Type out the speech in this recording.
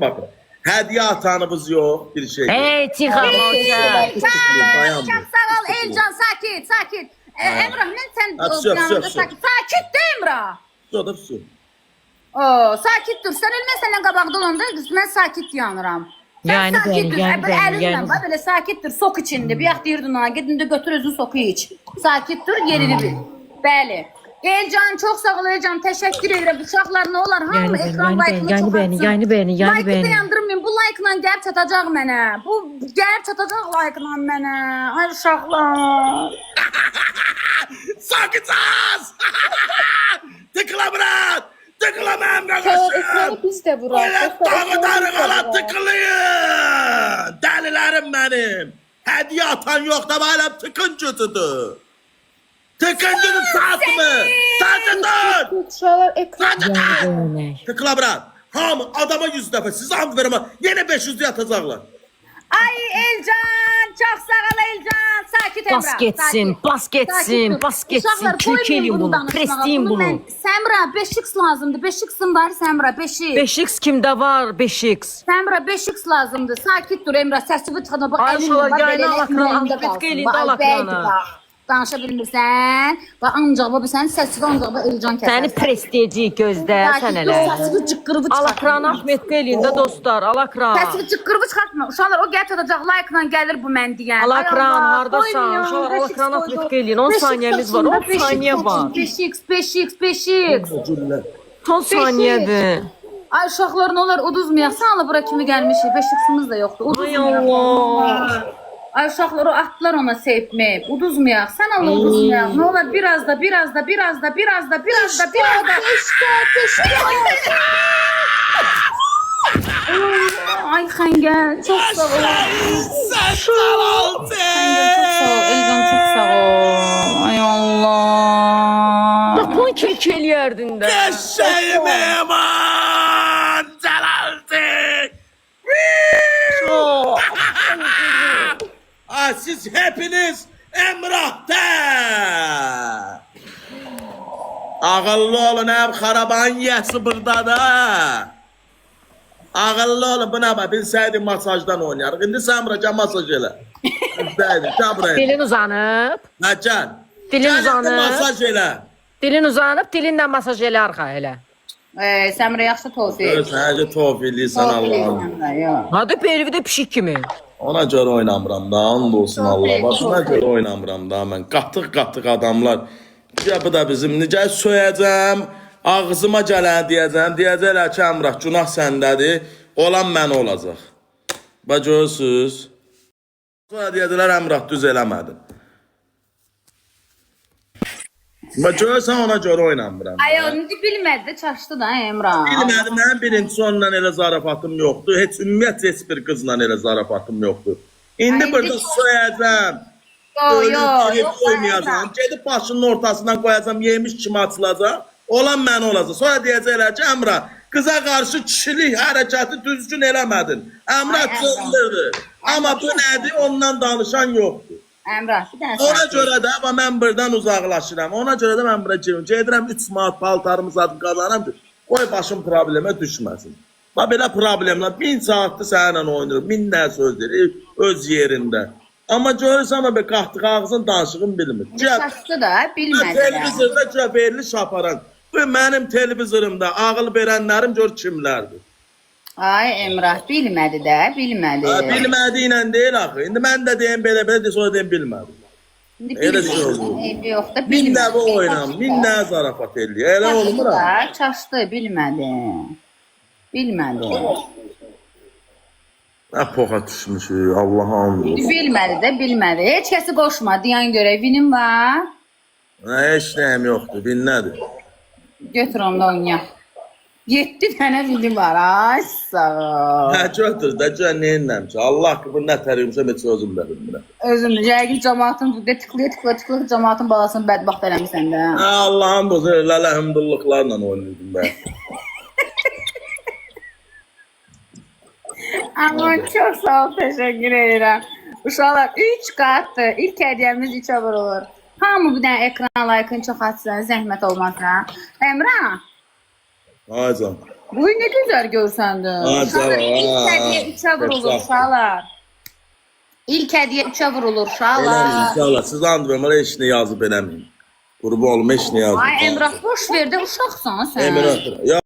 Bakın. Hediye atanımız yok bir şey. Hey Tihan olacak. Çok sağ ol Elcan, sakit. Emrah, ne sen yanında sakit? Sakit de Emrah. Sodur su. Sakit dur. Sen ölmezsen qabaqda olanda mən sakit yanıram. Yani Əlinlə bax belə sakit dur. Sok içində. Bir vaxt deyirdin ona, gedin də götür özün soku iç. Sakit dur, yerini bil. Bəli. Elcan, çok sağ ol Elcan. Teşekkür ederim. Uşaqlar ne olar? Hamı ekran like'ını çok atsın. Yani beni. Like'ı dayandırmayın. Bu like'la gəlib çatacaq mənə. Bu gəlib çatacaq like'la mənə. Ay uşaqlar. Sakitsaz! Tıkla bırak! Tıkla benim kardeşim! Ekranı biz de bırak. Dağı darıqala tıklayın! Delilerim benim! Hediye atan yok da böyle tıkıncıdır. Tıkıncıdır saatimi! Saatimi! Uşaqlar ekran. Yani Tıkla bırak! Hamı adama 100 defa siz hamı verin ama yine 500 yatacaklar. Ay Elcan, çok sağ ol Elcan. Sakit Emrah. Bas geçsin. Türkiye'lim bunu, prestiyim bunu. Semra 5x lazımdı. 5x'im var Semra 5x. 5x kimde var 5x? Semra 5x lazımdı. Sakit dur Emrah. Səsini çıxana bax. Ay uşaqlar, yayına alaqran, Ahmet Qeylin də alaqranı. Danışa bilmirsən. Bax ancaq bu sənin səsini ancaq bu Elcan kəsər. Səni prestiji gözdə sən elə. Səsini cıqqırıvı çıxartma. Alaqran Ahmet Qeylin də dostlar, alaqran. Səsini cıqqırıvı çıxartma. Uşaqlar o gəl çatacaq like-la gəlir bu mən deyən. Alaqran hardasan? Uşaqlar alaqran Ahmet Qeylin 10 saniyemiz var. 10 saniye var. 5x. Son saniyədir. Ay uşaqlar ne olur uduzmayak. Sen ala bura kimi gəlmişik. 5x'imiz de yoktu. Ay Allah. Ay uşaqlar o atdılar ona sevməyib. Uduzmayak. Sen ala uduzmayak. Ne olur biraz da. Ay Xəngəl çok sağ ol. Sen sağ Elcan çok sağ ol. Ay Allah. Bax bunu kek eləyərdin də. Eşeğim eman Celal'din. Siz hepiniz Emrah'ta. Ağıllı olun hem karaban yesi burada da. Ağıllı olun buna bak bilseydim masajdan oynayarıq. İndi sen bırakacağım masaj elə. Bilseydim gel buraya. Dilin uzanıb. Ha gel. Dilin Gel uzanıb. masaj elə. Dilin uzanıb, dilinlə masaj elə arxa elə. Səmrə yaxşı tofi. Sadece tofiliysen Allah'ım. Hadi perividə pişik kimi. Ona göre oynamıram da, and olsun Allah. Başına göre oynamıram da mən. Qatıq adamlar. Ya bu da bizim necə söyəcəm, ağzıma gələn deyəcəklər ki, Əmrah, günah səndədir, olan mən olacaq. Və görürsünüz. Sonra deyəcəklər, Əmrah, düz eləmədin. Və görürsən ona göre oynamıram. Ay onu bilmədi, çaşdı da Emrah. Bilmədim, mənim birincisi onunla elə zarafatım yoxdur. Heç ümumiyyətlə heç bir qızla elə zarafatım yoxdur. İndi burada soyacağım. Yok. Koymayacağım. Gedib başının ortasından koyacağım, yemiş kimi açılacaq. Olan mən olacaq. Sonra deyəcəklər ki, Əmrah, qıza qarşı kişilik hərəkəti düzgün eləmədin. Əmrah çözdürdü. Amma bu nədir, ondan danışan yoxdur. Əmrah, bir dənə Ona görə də amma mən buradan uzaqlaşıram. Ona görə də mən bura girim. Gedirəm 3 manat paltarımı satıb qazanıram ki, qoy başım problemə düşməsin. Bax belə problemlər 1000 saatdır səninlə oynayırım. 1000 nə söz deyir öz yerində. Amma görürsən o be qaxtıq ağzın danışığın bilmir. çaşdı da, bilmədi. Televizorda cəbərli şaparan. Bu mənim televizorumda ağıl verənlərim gör kimlərdir. Ay Emrah, bilmədi də, bilmədi. Bilmədiyi ilə deyil axı. İndi mən də deyim belə sonra deyim bilmədim. Elə şey oldu. Yox da, Min bilmədi. nəvi oynam, min nə zarafat eləyir. Elə olmur ha. Çaşdı, bilmədi. Bilmədi. Nə poxa düşmüşük, Allah'a and olsun. Bilmədi də, bilmədi. Heç kəsi qoşma, deyən görə vinim var. Heç nəyim yoxdur, bin nədir? Götür onda oynayaq. 7 dənə vinim var, ay sağ ol. Hə, götür də, gör neyinləm ki. Allah ki, bu nə təriyimsə, heç özüm də bilmirəm. Özüm, yəqin cəmaatın, tıklaya cəmaatın balasını bədbaxt eləmişsən də. Hə, Allah'ın bozu, lələhəmdüllıqlarla oynayırdım mən. Amma çox sağ ol, təşəkkür edirəm. Uşaqlar 3 qatdır. İlk hədiyəmiz 3 abur olur. Hamı bir dənə ekran like-ını çox atsın, zəhmət olmazsa. Əmrah. Ay can. Bu ne güzel görsəndin. Uşaqlar ilk hediyə 3'ə vurulur uşaqlar. İlk hediyə 3'ə vurulur uşaqlar. İnşallah siz andırmır heç nə yazıb eləməyin. Qurbu olma heç nə yazıb. Ay Emrah boş ver də uşaqsan sən. Emrah. Ya